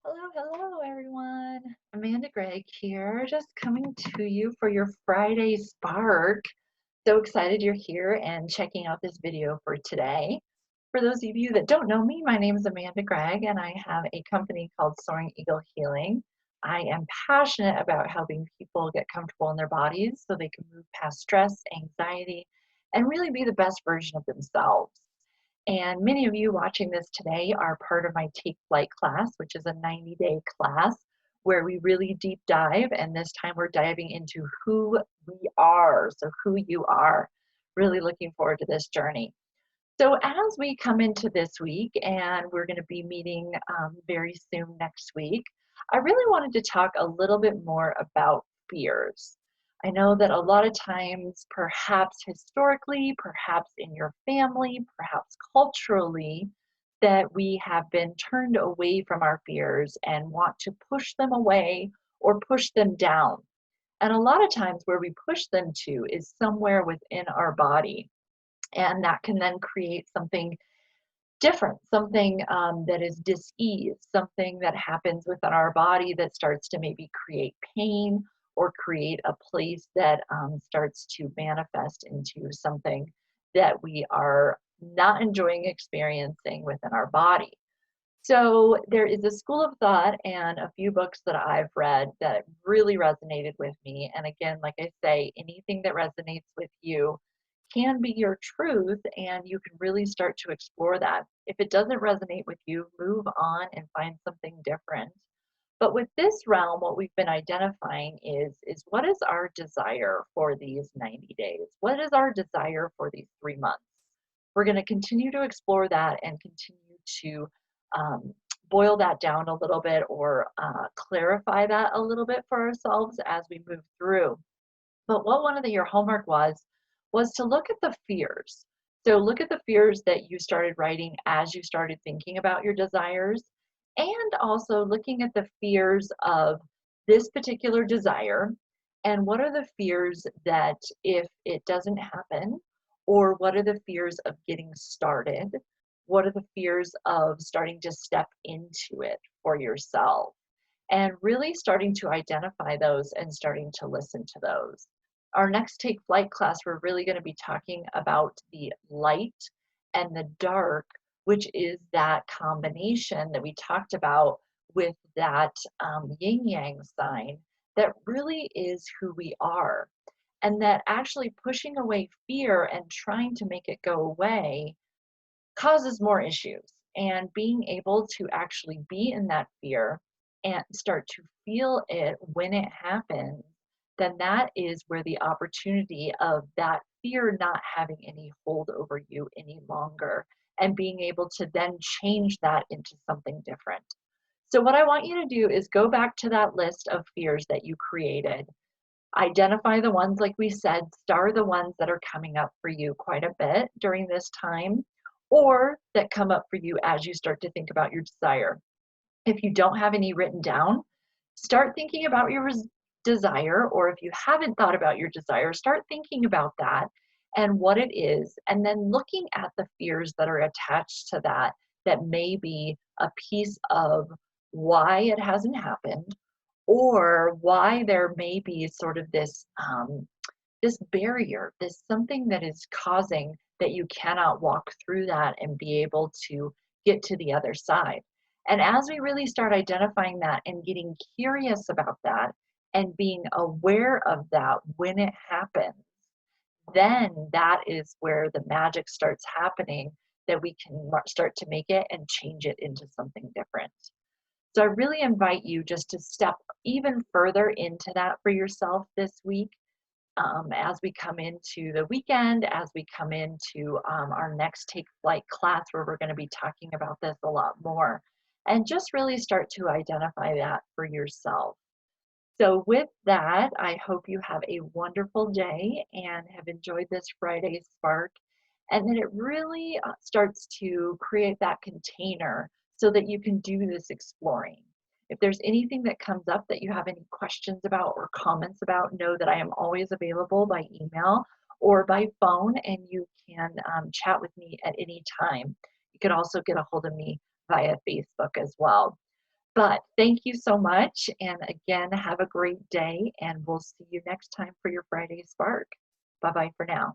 Hello, everyone. Amanda Gregg here, just coming to you for your Friday Spark. So excited you're here and checking out this video for today. For those of you that don't know me, my name is Amanda Gregg, and I have a company called Soaring Eagle Healing. I am passionate about helping people get comfortable in their bodies so they can move past stress, anxiety, and really be the best version of themselves. And many of you watching this today are part of my Take Flight class, which is a 90-day class where we really deep dive. And this time we're diving into who we are. So, who you are. Really looking forward to this journey. So, as we come into this week, and we're going to be meeting very soon next week, I really wanted to talk a little bit more about fears. I know that a lot of times, perhaps historically, perhaps in your family, perhaps culturally, that we have been turned away from our fears and want to push them away or push them down. And a lot of times, where we push them to is somewhere within our body. And that can then create something different, something that is dis-ease, something that happens within our body that starts to maybe create pain or create a place that starts to manifest into something that we are not enjoying experiencing within our body. So there is a school of thought and a few books that I've read that really resonated with me. And again, like I say, anything that resonates with you can be your truth, and you can really start to explore that. If it doesn't resonate with you, move on and find something different. But with this realm, what we've been identifying is what is our desire for these 90 days? What is our desire for these 3 months? We're going to continue to explore that and continue to um, boil that down a little bit or clarify that a little bit for ourselves as we move through. But what one of your homework was to look at the fears. So look at the fears that you started writing as you started thinking about your desires, and also looking at the fears of this particular desire, and what are the fears that if it doesn't happen, or what are the fears of getting started? What are the fears of starting to step into it for yourself? And really starting to identify those and starting to listen to those. Our next Take Flight class, we're really going to be talking about the light and the dark, which is that combination that we talked about with that yin yang sign that really is who we are. And that actually pushing away fear and trying to make it go away causes more issues. And being able to actually be in that fear and start to feel it when it happens, then that is where the opportunity of that fear not having any hold over you any longer and being able to then change that into something different. So, what I want you to do is go back to that list of fears that you created. Identify the ones, like we said, star the ones that are coming up for you quite a bit during this time, or that come up for you as you start to think about your desire. If you don't have any written down, start thinking about your desire, or if you haven't thought about your desire, start thinking about that and what it is, and then looking at the fears that are attached to that, that may be a piece of why it hasn't happened, or why there may be sort of this barrier, this something that is causing that you cannot walk through that and be able to get to the other side. And as we really start identifying that and getting curious about that and being aware of that when it happens, then that is where the magic starts happening, that we can start to make it and change it into something different. So I really invite you just to step even further into that for yourself this week, as we come into the weekend, as we come into our next Take Flight class, where we're going to be talking about this a lot more, and just really start to identify that for yourself. So, with that, I hope you have a wonderful day and have enjoyed this Friday Spark, and that it really starts to create that container so that you can do this exploring. If there's anything that comes up that you have any questions about or comments about, know that I am always available by email or by phone, and you can chat with me at any time. You can also get a hold of me via Facebook as well. But thank you so much. And again, have a great day, and we'll see you next time for your Friday Spark. Bye bye for now.